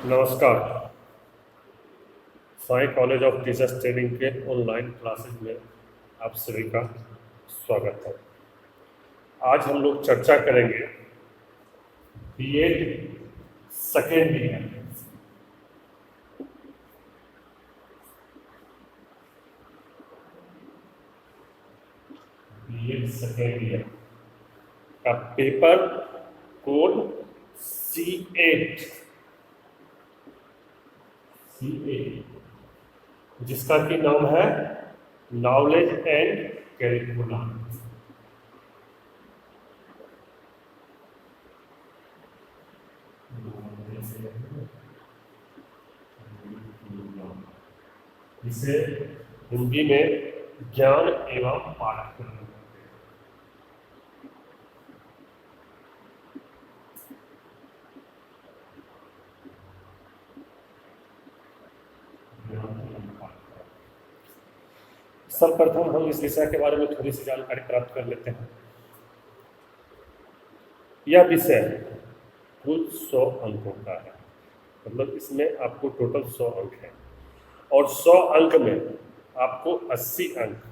नमस्कार। Sai college of teachers training के online classes में आप सभी का स्वागत है। आज हम लोग चर्चा करेंगे BEd second year. BEd second year का पेपर कोड C8 जिसका की नाम है नॉलेज एंड करिकुलम। इसे हिंदी में ज्ञान एवं पाठ्यक्रम कहते हैं। सर्वप्रथम हम इस विषय के बारे में थोड़ी सी जानकारी प्राप्त कर लेते हैं। यह विषय कुल 100 अंकों का है, मतलब इसमें आपको टोटल 100 अंक है और 100 अंक में आपको 80 अंक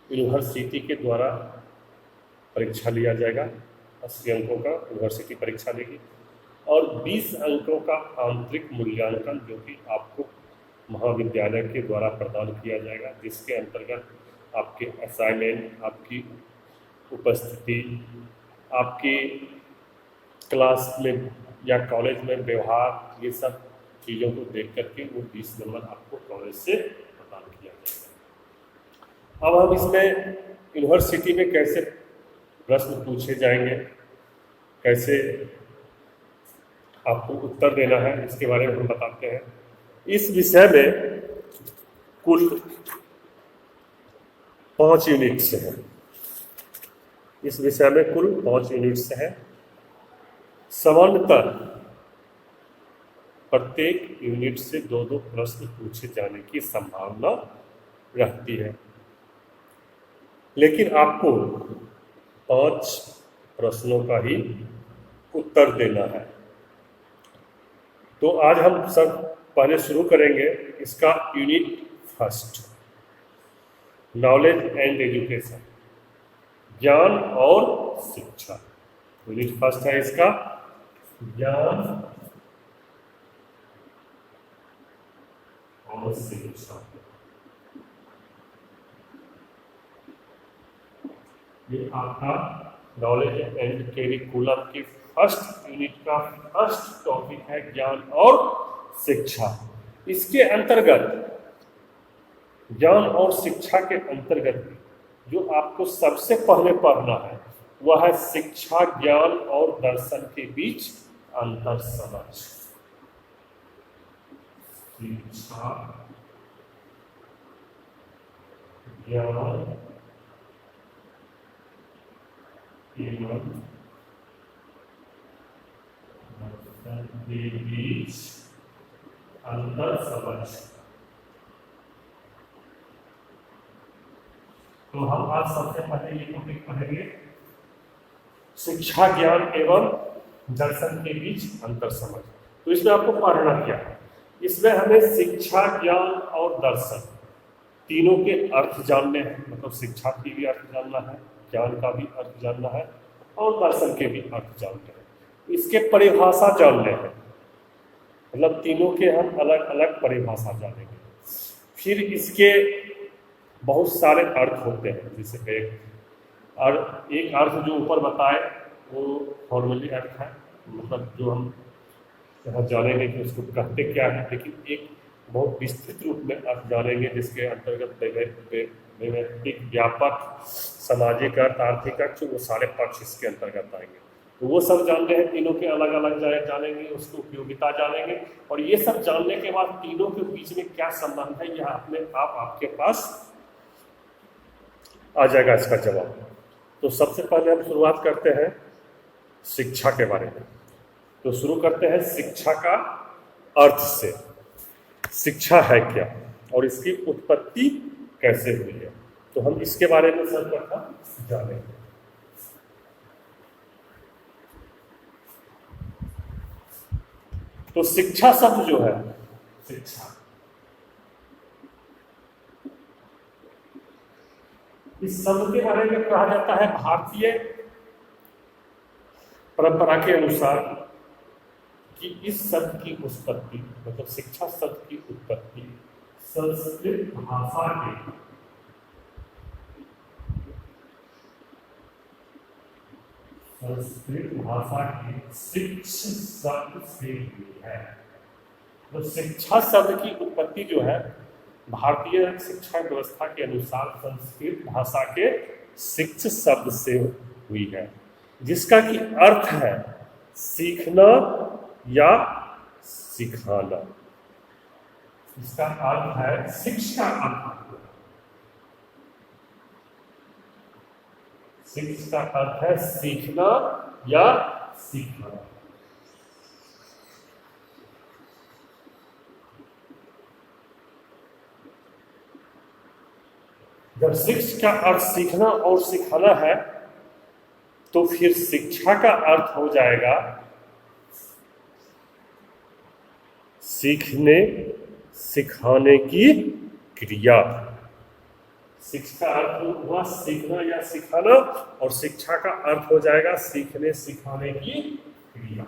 यूनिवर्सिटी के द्वारा परीक्षा लिया जाएगा। 80 अंकों का यूनिवर्सिटी परीक्षा लेगी और 20 अंकों का आंतरिक मूल्यांकन जो कि आपको महाविद्यालय के द्वारा प्रदान किया जाएगा, जिसके अंतर्गत आपके असाइनमेंट, आपकी उपस्थिति, आपकी क्लास में या कॉलेज में व्यवहार, ये सब चीज़ों को देख करके वो 20 नंबर आपको कॉलेज से प्रदान किया जाएगा। अब हम इसमें यूनिवर्सिटी में कैसे प्रश्न पूछे जाएंगे, कैसे आपको उत्तर देना है, इसके बारे में हम बताते हैं। इस विषय में कुल 5 यूनिट्स हैं। इस विषय में कुल 5 यूनिट्स हैं। सामान्यतः प्रत्येक यूनिट से 2-2 प्रश्न पूछे जाने की संभावना रहती है, लेकिन आपको 5 प्रश्नों का ही उत्तर देना है। तो आज हम सब पहले शुरू करेंगे इसका unit first, knowledge and education, ज्ञान और शिक्षा। यूनिट फर्स्ट है इसका ज्ञान और शिक्षा। ये आपका नॉलेज एंड करिकुलम की फर्स्ट यूनिट का फर्स्ट टॉपिक है ज्ञान और शिक्षा। इसके अंतर्गत ज्ञान और शिक्षा के अंतर्गत जो आपको सबसे पहले पढ़ना है वह है शिक्षा, ज्ञान और दर्शन के बीच अंतर समझ। शिक्षा, ज्ञान एवं दर्शन के बीच अंतर समझ। तो हम आज सबसे पहले ये टॉपिक पढ़ेंगे, शिक्षा, ज्ञान एवं दर्शन के बीच अंतर समझ। तो इसमें आपको पढ़ना क्या है? इसमें हमें शिक्षा, ज्ञान और दर्शन तीनों के अर्थ जानने हैं, मतलब शिक्षा की भी अर्थ जानना है, ज्ञान का भी अर्थ जानना है और दर्शन के भी अर्थ जानना है। इसके परिभाषा जानने हैं, मतलब तीनों के हम अलग अलग परिभाषा जानेंगे। फिर इसके बहुत सारे अर्थ होते हैं, जैसे एक अर्थ जो ऊपर बताए वो फॉर्मली अर्थ है, मतलब जो हम यहाँ जानेंगे कि उसको कहते क्या है, लेकिन एक बहुत विस्तृत रूप में अर्थ जानेंगे जिसके अंतर्गत वैयक्तिक, व्यापक, सामाजिक अर्थ, आर्थिक अर्थ, वो सारे पक्ष इसके अंतर्गत आएंगे। तो वो सब जानते हैं, तीनों के अलग अलग जानेंगे, उसकी उपयोगिता जानेंगे और ये सब जानने के बाद तीनों के बीच में क्या संबंध है यह अपने आप आपके पास आ जाएगा इसका जवाब। तो सबसे पहले हम शुरुआत करते हैं शिक्षा के बारे में। तो शुरू करते हैं शिक्षा का अर्थ से। शिक्षा है क्या और इसकी उत्पत्ति कैसे हुई है, तो हम इसके बारे में सर्वप्रथम जानेंगे। तो शिक्षा शब्द जो है, शिक्षा, इस शब्द के बारे में कहा जाता है भारतीय परंपरा के अनुसार कि इस शब्द की उत्पत्ति, मतलब शिक्षा शब्द की उत्पत्ति संस्कृत भाषा के शिक्ष शब्द से हुई है। तो शिक्षा शब्द की उत्पत्ति जो है भारतीय शिक्षा व्यवस्था के अनुसार संस्कृत भाषा के शिक्ष शब्द से हुई है, जिसका कि अर्थ है सीखना या सिखाना। इसका अर्थ है, शिक्षा शिक्ष का अर्थ है सीखना या सिखाना। जब शिक्ष का अर्थ सीखना और सिखाना है तो फिर शिक्षा का अर्थ हो जाएगा सीखने सिखाने की क्रिया। शिक्षा का अर्थ हुआ सीखना या सिखाना, और शिक्षा का अर्थ हो जाएगा सीखने सिखाने की क्रिया।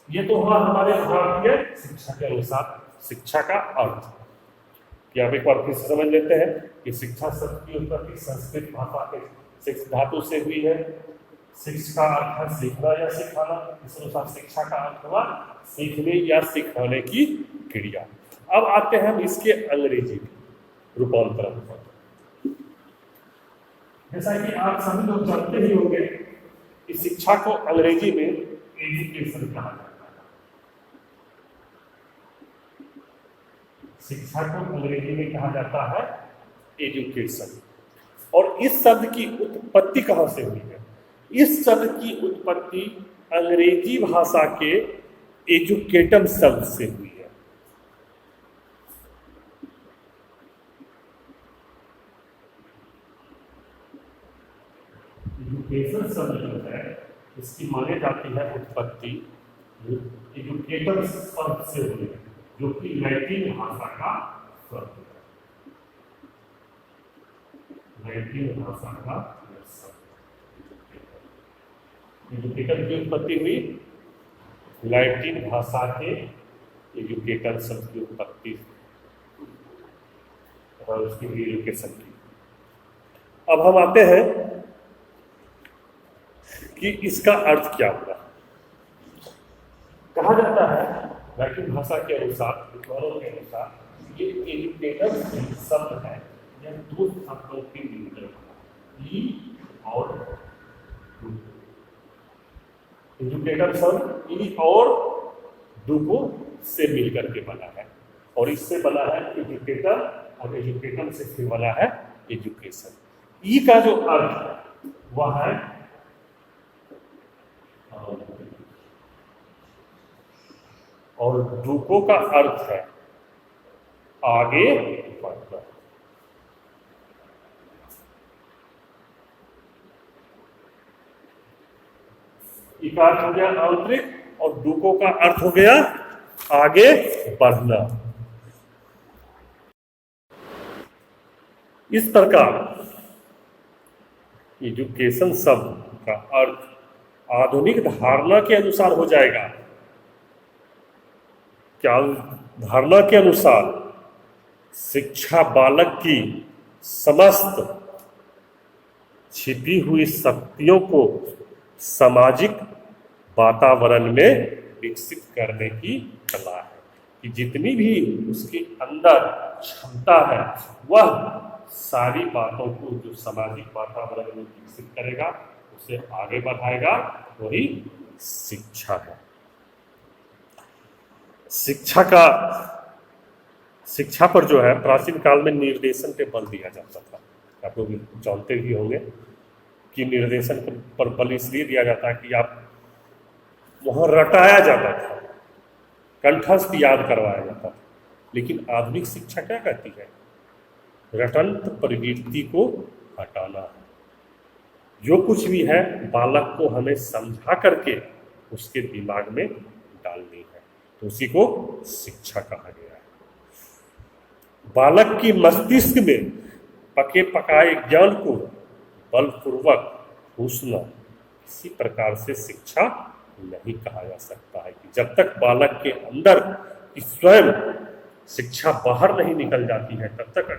ये तो हुआ हमारे भारतीय शिक्षा के अनुसार शिक्षा का अर्थ। कि आप एक बार फिर से समझ लेते हैं कि शिक्षा शब्द की उत्पत्ति संस्कृत भाषा के शिक्ष धातु से हुई है। शिक्ष का अर्थ है सीखना या सिखाना, इस अनुसार शिक्षा का अर्थ हुआ सीखने या सिखाने की क्रिया। अब आते हैं हम इसके अंग्रेजी रूपांतरण पर। जैसा कि आप सभी लोग जानते ही होंगे कि शिक्षा को अंग्रेजी में एजुकेशन कहा जाता है। शिक्षा को अंग्रेजी में कहा जाता है एजुकेशन। और इस शब्द की उत्पत्ति कहां से हुई है? इस शब्द की उत्पत्ति अंग्रेजी भाषा के एजुकेटम शब्द से हुई है। एजुकेशन शब्द जो है इसकी माने जाती है उत्पत्ति एजुकेटम शब्द से हुई है, जो कि लैटिन भाषा का शब्द है। लैटिन भाषा का एजुकेटर की उत्पत्ति हुई लैटिन भाषा के एजुकेटर शब्द की उत्पत्ति और उसकी एजुकेशन की। अब हम आते हैं कि इसका अर्थ क्या हुआ। कहा जाता है लैटिन भाषा के अनुसार, विद्वानों के अनुसार, ये एजुकेटर शब्द है या दो शब्दों के मिलकर बना, ई और एजुकेटर शब्द ई और डुको से मिलकर के बना है, और इससे बना है एजुकेटर, और एजुकेटर से फिर बना है एजुकेशन। ई का जो अर्थ है वह है और डुको का अर्थ है आगे बढ़ना। ई का अर्थ हो गया आंतरिक और डुको का अर्थ हो गया आगे बढ़ना। इस प्रकार एजुकेशन शब्द का अर्थ आधुनिक धारणा के अनुसार हो जाएगा। क्या धारणा के अनुसार शिक्षा बालक की समस्त छिपी हुई शक्तियों को सामाजिक वातावरण में विकसित करने की कला है, कि जितनी भी उसके अंदर क्षमता है वह सारी बातों को जो सामाजिक वातावरण में विकसित करेगा, उसे आगे बढ़ाएगा, वही शिक्षा है। शिक्षा पर जो है प्राचीन काल में निर्देशन पे बल दिया जाता था। आप लोग जानते ही होंगे कि निर्देशन पर बल इसलिए दिया जाता है कि आप वहां रटाया जाता था कंठस्थ याद करवाया जाता था। लेकिन आधुनिक शिक्षा क्या कहती है? रटंत प्रवृत्ति को हटाना है। जो कुछ भी है बालक को हमें समझा करके उसके दिमाग में डालनी है, तो उसी को शिक्षा कहा गया है। बालक की मस्तिष्क में पके पकाए ज्ञान को बलपूर्वक घुसना किसी प्रकार से शिक्षा नहीं कहा जा सकता है कि जब तक बालक के अंदर की स्वयं शिक्षा बाहर नहीं निकल जाती है तब तक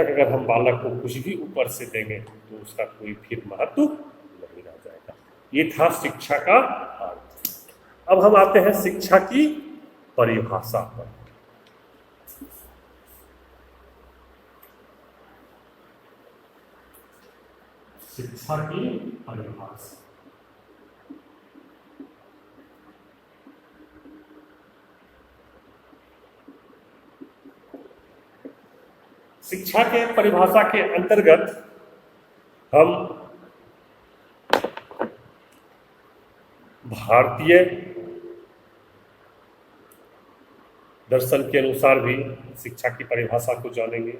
अगर हम बालक को कुछ भी ऊपर से देंगे तो उसका कोई फिर महत्व नहीं रह जाएगा। ये था शिक्षा का अर्थ। अब हम आते हैं शिक्षा की परिभाषा पर। शिक्षा की परिभाषा। शिक्षा के परिभाषा के अंतर्गत हम भारतीय दर्शन के अनुसार भी शिक्षा की परिभाषा को जानेंगे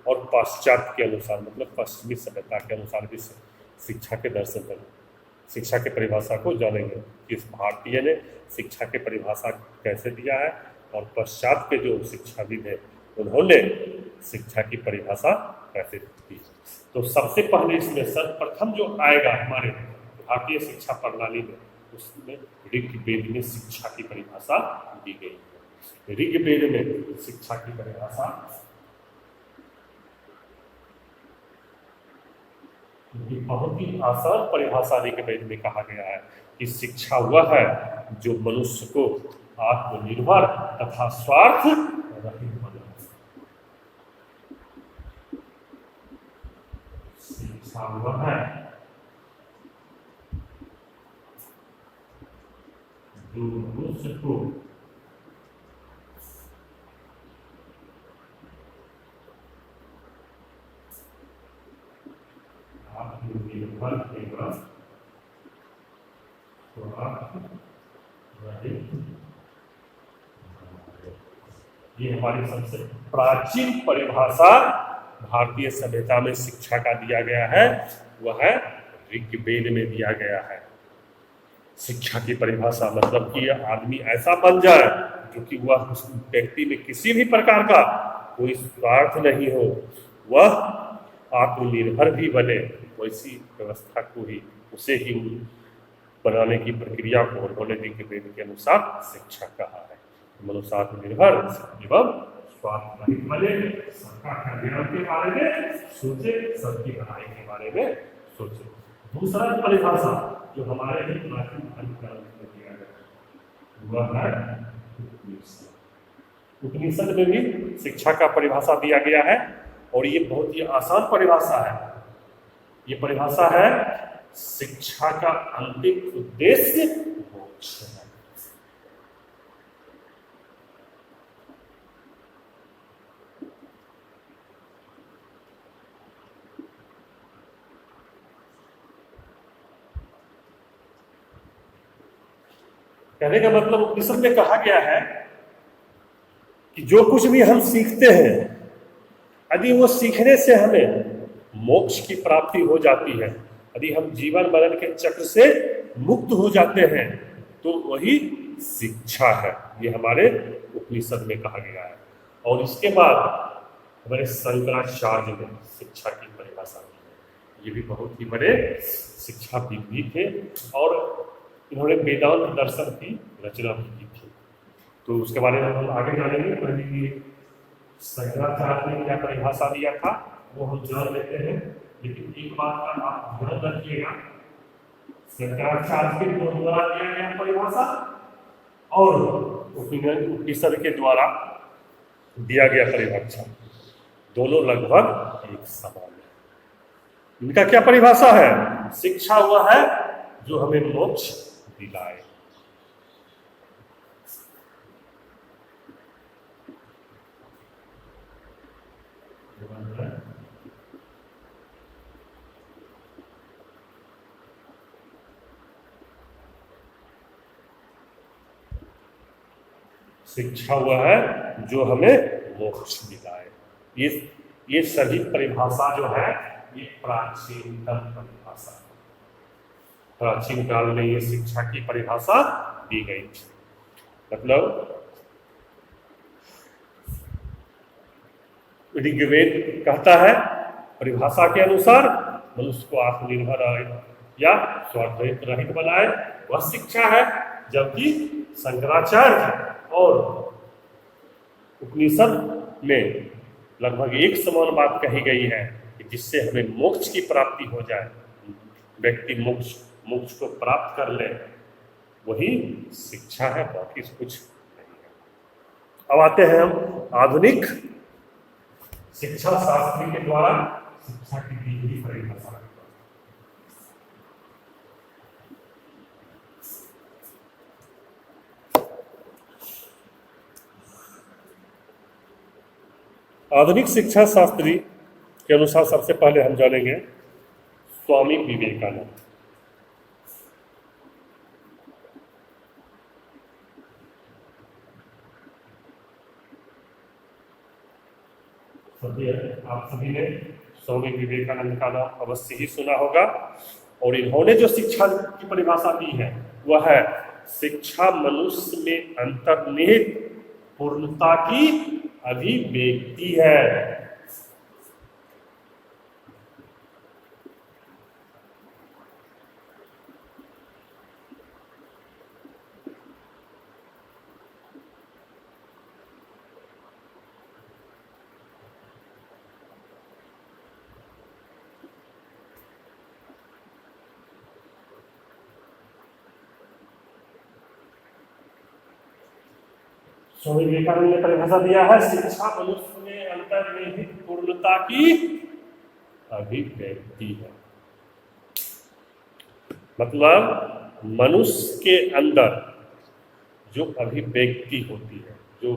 और पाश्चात्य के अनुसार मतलब पश्चिमी सभ्यता के अनुसार भी शिक्षा के दर्शन पर शिक्षा के परिभाषा को जानेंगे कि इस भारतीय ने शिक्षा के परिभाषा कैसे दिया है और पश्चात्य के जो शिक्षाविद है उन्होंने शिक्षा की परिभाषा कैसे दी। तो सबसे पहले इसमें सर्वप्रथम जो आएगा हमारे भारतीय शिक्षा प्रणाली में उसमें ऋग्वेद में शिक्षा की परिभाषा दी गई है। ऋग्वेद में शिक्षा की परिभाषा बहुत ही आसान परिभाषा ऋग्वेद में कहा गया है कि शिक्षा वह है जो मनुष्य को आत्मनिर्भर तथा स्वार्थ रहित बनाए। शिक्षा वह है जो मनुष्य को आत्मनिर्भर एवं स्वार्थ रहित। ये हमारी सबसे प्राचीन परिभाषा भारतीय सभ्यता में शिक्षा का दिया गया है, वह ऋग्वेद में दिया गया है। शिक्षा की परिभाषा मतलब कि आदमी ऐसा बन जाए जो कि वह उस व्यक्ति में किसी भी प्रकार का कोई स्वार्थ नहीं हो, वह आत्मनिर्भर भी बने, वैसी व्यवस्था को ही उसे ही बनाने की प्रक्रिया को उन्होंने ऋग्वेद के अनुसार शिक्षा कहा है। मनुष्य आत्मनिर्भर एवं स्वार्थ रहित बने, सबका कल्याण के बारे में सोचे, सबकी भलाई के बारे में सोचे। दूसरा परिभाषा जो हमारे ही प्राचीन ग्रंथ में दिया गया वह है उपनिषद। उपनिषद में भी शिक्षा का परिभाषा दिया गया है और ये बहुत ही आसान परिभाषा है। ये परिभाषा है शिक्षा का अंतिम उद्देश्य मोक्ष है। कहने का मतलब उपनिषद में कहा गया है कि जो कुछ भी हम सीखते हैं यदि वो सीखने से हमें मोक्ष की प्राप्ति हो जाती है, यदि हम जीवन मरण के चक्र से मुक्त हो जाते हैं तो वही शिक्षा है। ये हमारे उपनिषद में कहा गया है। और इसके बाद हमारे शंकराचार्य ने शिक्षा की परिभाषा दी है। ये भी बहुत ही बड़े शिक्षाविद भी थे और इन्होंने वेदांत दर्शन की रचना भी की थी। तो उसके बारे में हम आगे जानेंगे। पहले ये शंकराचार्य ने क्या परिभाषा दिया था वो हम जान लेते हैं, लेकिन एक बात का आप ध्यान रखिएगा, शंकराचार्य के द्वारा दिया गया परिभाषा और उपनिषद के द्वारा दिया गया परिभाषा दोनों लगभग एक समान है। इनका क्या परिभाषा है? शिक्षा वह है जो हमें मोक्ष दिलाए। शिक्षा वह है जो हमें मोक्ष दिलाए। ये सभी परिभाषा जो है ये प्राचीनतम परिभाषा, प्राचीन काल में ये शिक्षा की परिभाषा दी गई थी। मतलब ऋग्वेद कहता है परिभाषा के अनुसार मनुष्य को आत्मनिर्भर या स्वार्थ रहित बनाए, वह शिक्षा है। जबकि शंकराचार्य और उपनिषद में लगभग एक समान बात कही गई है कि जिससे हमें मोक्ष की प्राप्ति हो जाए, व्यक्ति मोक्ष को प्राप्त कर ले, वही शिक्षा है, बाकी कुछ नहीं है। अब आते हैं हम आधुनिक शिक्षा शास्त्री के द्वारा शिक्षा की दी हुई परिभाषा। आधुनिक शिक्षा शास्त्री के अनुसार सबसे पहले हम जानेंगे स्वामी विवेकानंद। आप सभी ने स्वामी विवेकानंद का नाम अवश्य ही सुना होगा। और इन्होंने जो शिक्षा की परिभाषा दी है वह है शिक्षा मनुष्य में अंतर्निहित पूर्णता की अभिव्यक्ति है। स्वामी विवेकानंद ने परिभाषा दिया है शिक्षा मनुष्य में अंतर्निहित पूर्णता की अभिव्यक्ति है। मतलब मनुष्य के अंदर जो अभिव्यक्ति होती है, जो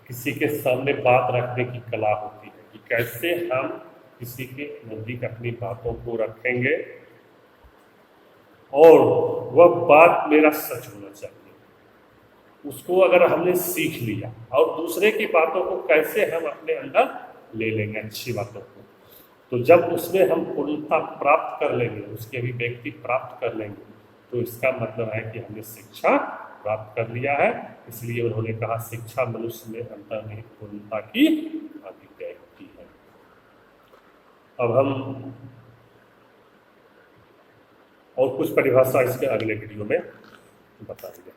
किसी के सामने बात रखने की कला होती है कि कैसे हम किसी के नजदीक अपनी बातों को रखेंगे और वह बात मेरा सच होना चाहिए, उसको अगर हमने सीख लिया और दूसरे की बातों को कैसे हम अपने अंदर ले लेंगे, अच्छी बातों को, तो जब उसमें हम पूर्णता प्राप्त कर लेंगे, उसकी अभिव्यक्ति प्राप्त कर लेंगे, तो इसका मतलब है कि हमने शिक्षा प्राप्त कर लिया है। इसलिए उन्होंने कहा शिक्षा मनुष्य में अंतर्निहित पूर्णता की अभिव्यक्ति है। अब हम और कुछ परिभाषा इसके अगले वीडियो में बताएंगे।